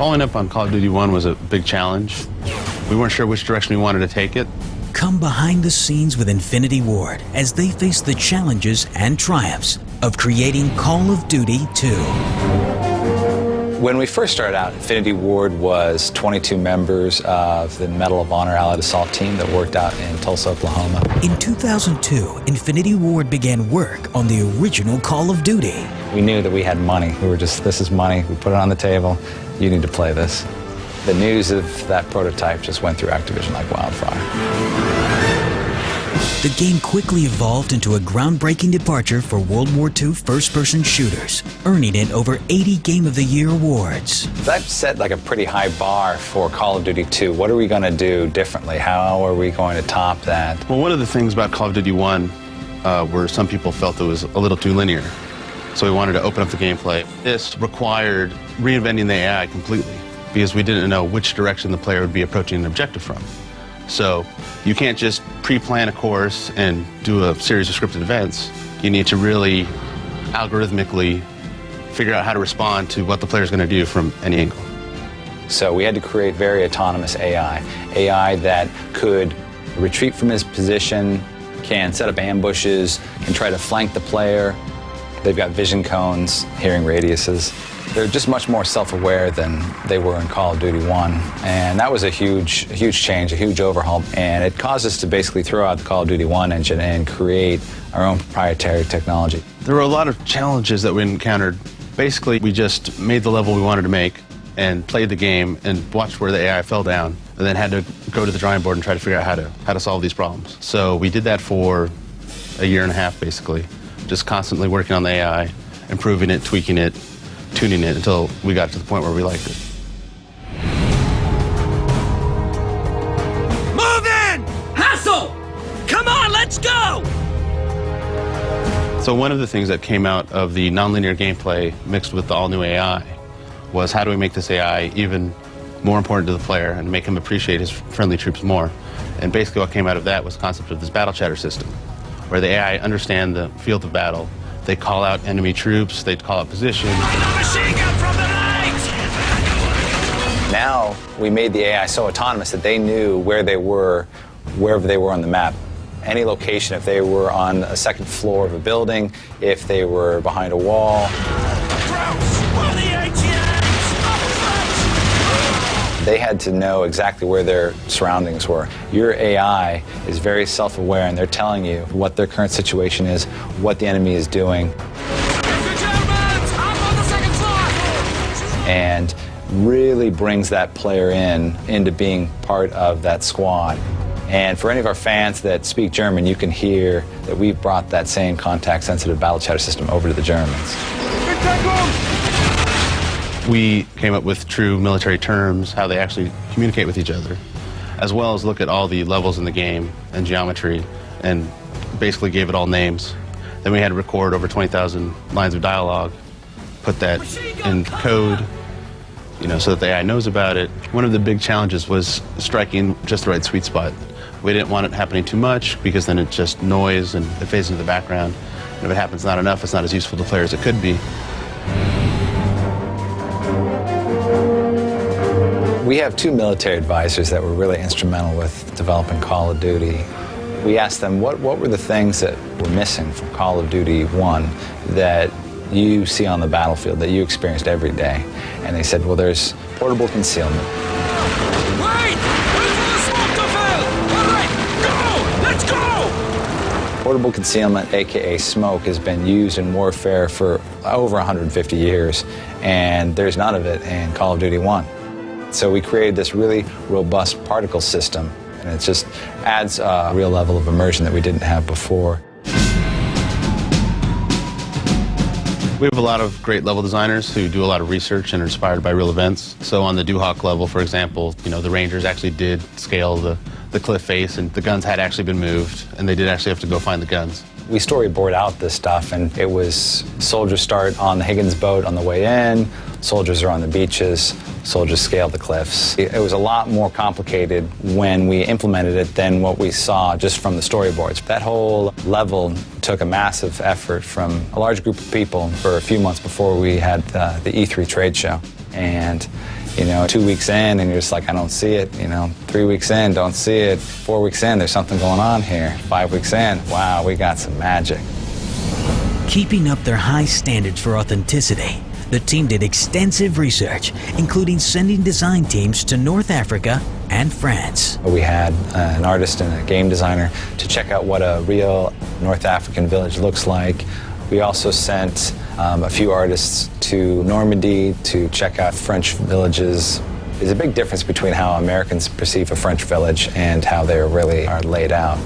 Following up on Call of Duty 1 was a big challenge. We weren't sure which direction we wanted to take it. Come behind the scenes with Infinity Ward as they face the challenges and triumphs of creating Call of Duty 2. When we first started out, Infinity Ward was 22 members of the Medal of Honor Allied Assault team that worked out in Tulsa, Oklahoma. In 2002, Infinity Ward began work on the original Call of Duty. We knew that we had money. We were just, this is money. We put it on the table. You need to play this. The news of that prototype just went through Activision like wildfire. The game quickly evolved into a groundbreaking departure for World War II first-person shooters, earning it over 80 Game of the Year awards. That set like a pretty high bar for Call of Duty 2. What are we going to do differently? How are we going to top that? Well, one of the things about Call of Duty 1 where some people felt it was a little too linear. So we wanted to open up the gameplay. This required reinventing the AI completely because we didn't know which direction the player would be approaching an objective from. So you can't just pre-plan a course and do a series of scripted events. You need to really algorithmically figure out how to respond to what the player's going to do from any angle. So we had to create very autonomous AI that could retreat from his position, can set up ambushes, can try to flank the player. They've got vision cones, hearing radiuses. They're just much more self-aware than they were in Call of Duty 1. And that was a huge change, a huge overhaul. And it caused us to basically throw out the Call of Duty 1 engine and create our own proprietary technology. There were a lot of challenges that we encountered. Basically, we just made the level we wanted to make and played the game and watched where the AI fell down and then had to go to the drawing board and try to figure out how to solve these problems. So we did that for a year and a half, basically, just constantly working on the AI, improving it, tweaking it, tuning it until we got to the point where we liked it. Move in! Hassel! Come on, let's go! So one of the things that came out of the nonlinear gameplay mixed with the all-new AI was how do we make this AI even more important to the player and make him appreciate his friendly troops more. And basically what came out of that was the concept of this battle chatter system, where the AI understand the field of battle. They call out enemy troops, they call out position. Machine gun from the legs! Now we made the AI so autonomous that they knew where they were, wherever they were on the map. Any location, if they were on a second floor of a building, if they were behind a wall. They had to know exactly where their surroundings were. Your AI is very self-aware, and they're telling you what their current situation is, what the enemy is doing. And really brings that player into being part of that squad. And for any of our fans that speak German, you can hear that we've brought that same contact-sensitive battle chatter system over to the Germans. We came up with true military terms, how they actually communicate with each other, as well as look at all the levels in the game and geometry, and basically gave it all names. Then we had to record over 20,000 lines of dialogue, put that in code, so that the AI knows about it. One of the big challenges was striking just the right sweet spot. We didn't want it happening too much because then it's just noise and it fades into the background. And if it happens not enough, it's not as useful to the player as it could be. We have two military advisors that were really instrumental with developing Call of Duty. We asked them what were the things that were missing from Call of Duty 1 that you see on the battlefield, that you experienced every day. And they said, well, there's portable concealment. Wait! Wait for the smoke to fill! All right, go! Let's go! Portable concealment, aka smoke, has been used in warfare for over 150 years, and there's none of it in Call of Duty 1. So we created this really robust particle system, and it just adds a real level of immersion that we didn't have before. We have a lot of great level designers who do a lot of research and are inspired by real events. So on the Duhawk level, for example, the Rangers actually did scale the cliff face, and the guns had actually been moved, and they did actually have to go find the guns. We storyboard out this stuff, and it was soldiers start on the Higgins boat on the way in, soldiers are on the beaches, soldiers scale the cliffs. It was a lot more complicated when we implemented it than what we saw just from the storyboards. That whole level took a massive effort from a large group of people for a few months before we had the E3 trade show. And You know, 2 weeks in and you're just like, I don't see it. You know, 3 weeks in, don't see it. 4 weeks in, there's something going on here. 5 weeks in, wow, we got some magic. Keeping up their high standards for authenticity, the team did extensive research, including sending design teams to North Africa and France. We had an artist and a game designer to check out what a real North African village looks like. We also sent a few artists to Normandy to check out French villages. There's a big difference between how Americans perceive a French village and how they really are laid out.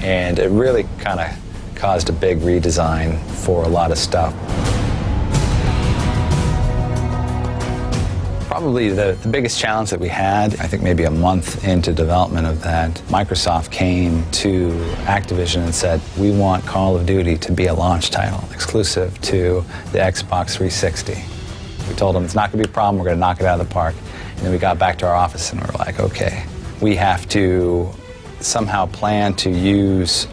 And it really kind of caused a big redesign for a lot of stuff. Probably the biggest challenge that we had, I think maybe a month into development of that, Microsoft came to Activision and said, we want Call of Duty to be a launch title, exclusive to the Xbox 360. We told them it's not going to be a problem, we're going to knock it out of the park. And then we got back to our office and we were like, okay, we have to somehow plan to use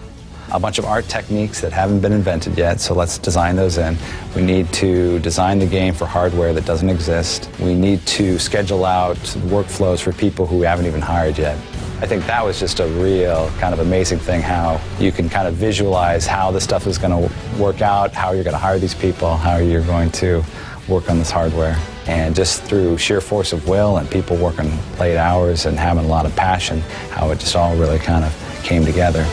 a bunch of art techniques that haven't been invented yet, so let's design those in. We need to design the game for hardware that doesn't exist. We need to schedule out workflows for people who we haven't even hired yet. I think that was just a real kind of amazing thing, how you can kind of visualize how this stuff is going to work out, how you're going to hire these people, how you're going to work on this hardware. And just through sheer force of will and people working late hours and having a lot of passion, how it just all really kind of came together.